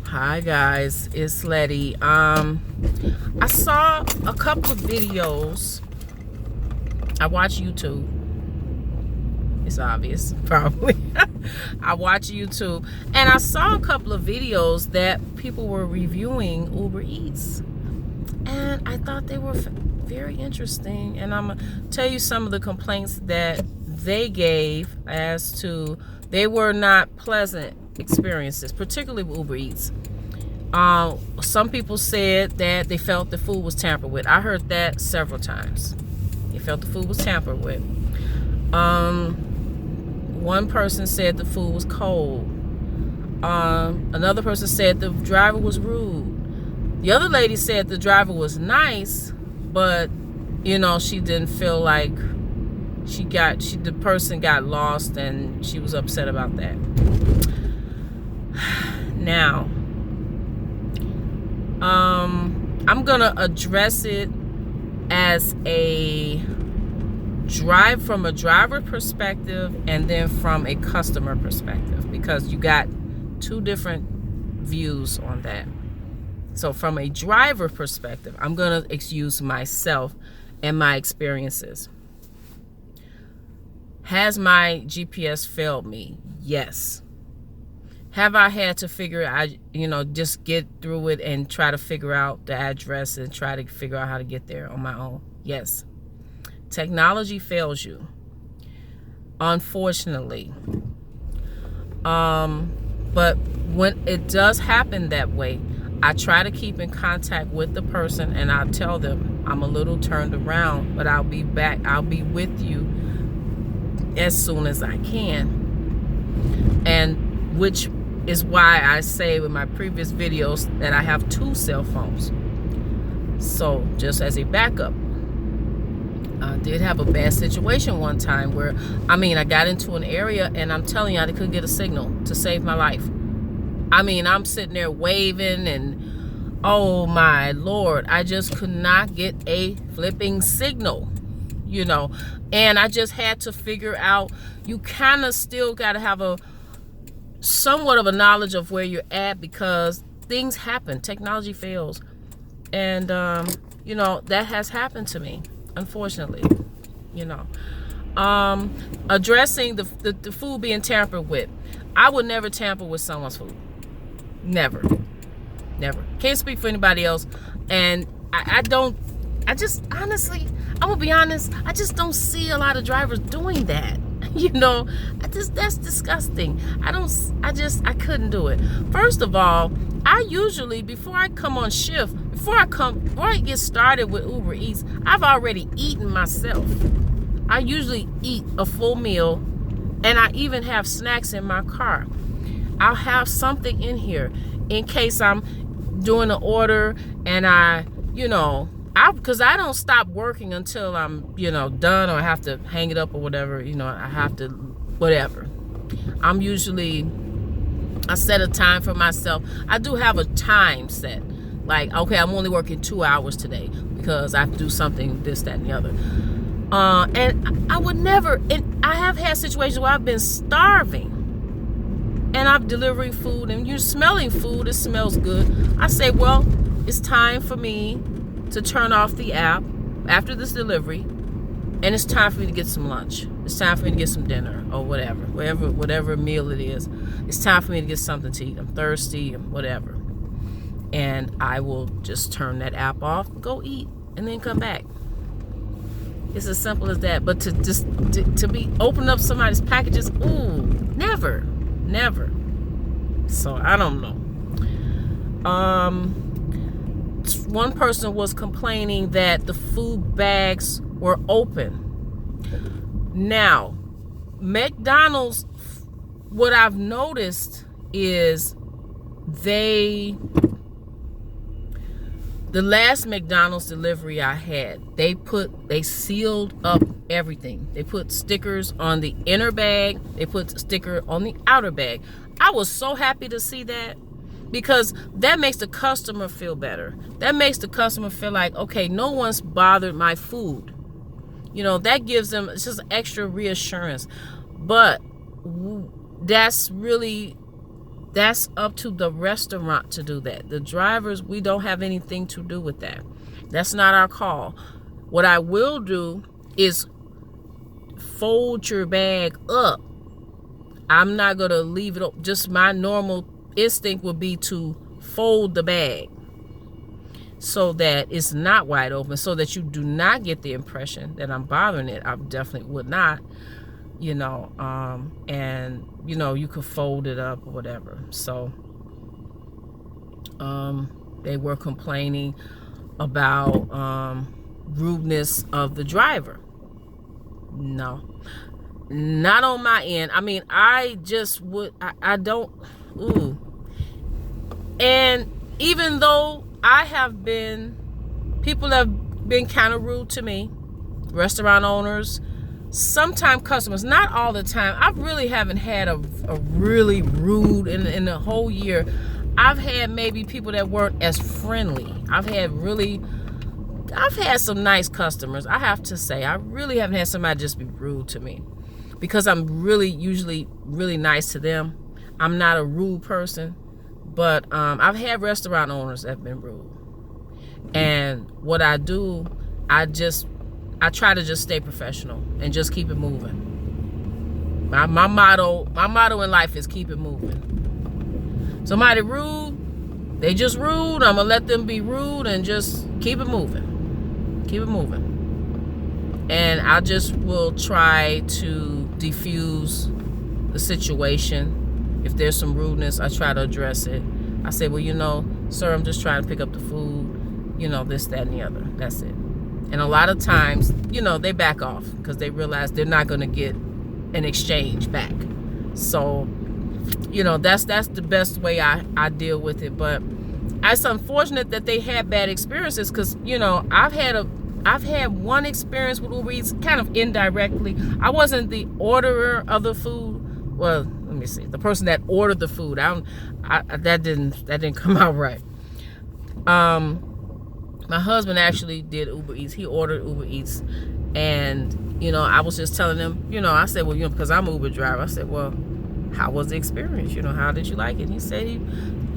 Hi guys, it's Letty. I saw a couple of videos. I watch YouTube. It's obvious, probably. I watch YouTube, and I saw a couple of videos that people were reviewing Uber Eats, and I thought they were very interesting. And I'm gonna tell you some of the complaints that they gave as to they were not pleasant experiences, particularly with Uber Eats. Some people said that they felt the food was tampered with. I heard that several times. They felt the food was tampered with. One person said the food was cold. Another person said the driver was rude. The other lady said the driver was nice, but she didn't feel like the person got lost, and she was upset about that. Now, I'm gonna address it as from a driver perspective and then from a customer perspective, because you got two different views on that. So from a driver perspective, I'm gonna use myself and my experiences. Has my GPS failed me? Yes. Have I had to figure out, just get through it and try to figure out the address and try to figure out how to get there on my own? Yes. Technology fails you, unfortunately. But when it does happen that way, I try to keep in contact with the person, and I'll tell them I'm a little turned around, but I'll be back. I'll be with you as soon as I can. And which is why I say with my previous videos that I have two cell phones. So just as a backup, I did have a bad situation one time where, I got into an area, and I'm telling you, I couldn't get a signal to save my life. I'm sitting there waving, and oh my Lord, I just could not get a flipping signal, and I just had to figure out, you kind of still got to have somewhat of a knowledge of where you're at, because things happen. Technology fails. And, that has happened to me, unfortunately, addressing the food being tampered with. I would never tamper with someone's food. Never. Can't speak for anybody else. And honestly, I'm gonna be honest, I just don't see a lot of drivers doing that. That's disgusting. I couldn't do it. First of all, I usually, before I come on shift, before I get started with Uber Eats, I've already eaten myself. I usually eat a full meal, and I even have snacks in my car. I'll have something in here in case I'm doing an order, and because I don't stop working until I'm, done, or I have to hang it up or whatever, I have to, whatever. I set a time for myself. I do have a time set. Like, okay, I'm only working 2 hours today because I have to do something, this, that, and the other. And I would never, and I have had situations where I've been starving, and I'm delivering food, and you're smelling food, it smells good. I say, well, it's time for me to turn off the app after this delivery, and it's time for me to get some lunch. It's time for me to get some dinner, or whatever meal it is. It's time for me to get something to eat. I'm thirsty, whatever. And I will just turn that app off, go eat, and then come back. It's as simple as that. But to be opening up somebody's packages, never. So I don't know. One person was complaining that the food bags were open. Now, McDonald's, what I've noticed is the last McDonald's delivery I had, they sealed up everything. They put stickers on the inner bag. They put a sticker on the outer bag. I was so happy to see that, because that makes the customer feel better. That makes the customer feel like, okay, no one's bothered my food. That gives them just extra reassurance. But that's really That's up to the restaurant to do that. The drivers, we don't have anything to do with that. That's not our call. What I will do is fold your bag up. I'm not going to leave it up. Just my normal instinct would be to fold the bag so that it's not wide open, so that you do not get the impression that I'm bothering it. I definitely would not, you know, and, you know, you could fold it up or whatever. So they were complaining about rudeness of the driver. No, not on my end. I mean, I just would, I don't, ooh. And even though people have been kind of rude to me, restaurant owners, sometimes customers, not all the time. I really haven't had a really rude in the whole year. I've had maybe people that weren't as friendly. I've had some nice customers, I have to say. I really haven't had somebody just be rude to me, because I'm really usually really nice to them. I'm not a rude person, but I've had restaurant owners that have been rude. And what I do, I try to just stay professional and just keep it moving. My motto in life is keep it moving. Somebody rude, they just rude. I'm gonna let them be rude and just keep it moving. Keep it moving. And I just will try to diffuse the situation. If there's some rudeness, I try to address it. I say, well, you know, sir, I'm just trying to pick up the food, you know, this, that, and the other. That's it. And a lot of times, you know, they back off because they realize they're not going to get an exchange back. So, you know, that's the best way I deal with it. But it's unfortunate that they had bad experiences, because, you know, I've had one experience with Uber Eats, kind of indirectly. I wasn't the orderer of the food. Well, let me see. The person that ordered the food, that didn't come out right. My husband actually did Uber Eats. He ordered Uber Eats, and, you know, I was just telling him, you know, I said, well, you know, because I'm an Uber driver, I said, well, how was the experience? You know, how did you like it? And he said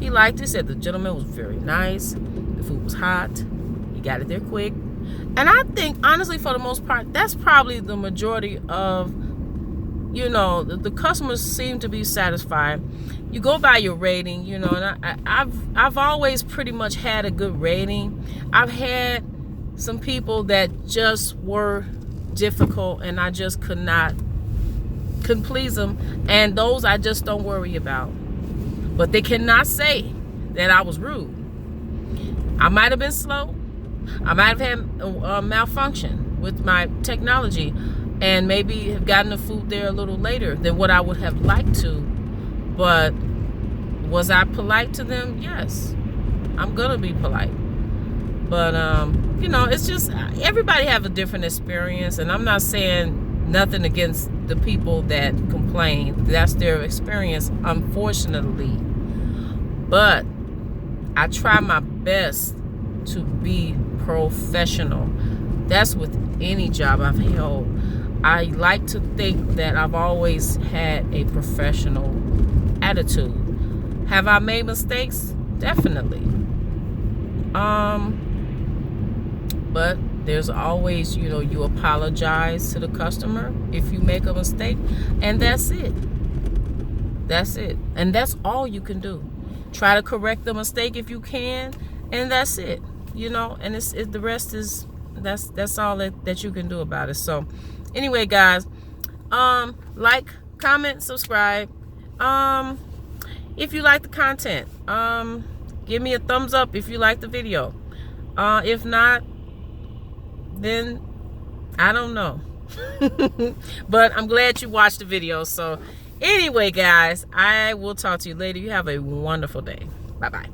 he liked it. He said the gentleman was very nice. The food was hot. He got it there quick. And I think, honestly, for the most part, that's probably the majority of, you know, the customers seem to be satisfied. You go by your rating, you know, and I've always pretty much had a good rating. I've had some people that just were difficult, and I just couldn't please them, and those I just don't worry about. But they cannot say that I was rude. I might have been slow. I might have had a malfunction with my technology, and maybe have gotten the food there a little later than what I would have liked to. But was I polite to them? Yes, I'm gonna be polite. But you know, it's just everybody have a different experience, and I'm not saying nothing against the people that complain. That's their experience, unfortunately. But I try my best to be professional. That's with any job I've held. I like to think that I've always had a professional attitude. Have I made mistakes? Definitely. But there's always, you know, you apologize to the customer if you make a mistake, and that's it. That's it. And that's all you can do. Try to correct the mistake if you can, and that's it. You know, and the rest is, that's all that you can do about it. So anyway, guys, like, comment, subscribe. If you like the content, give me a thumbs up if you like the video. If not, then I don't know. But I'm glad you watched the video. So anyway, guys, I will talk to you later. You have a wonderful day. Bye-bye.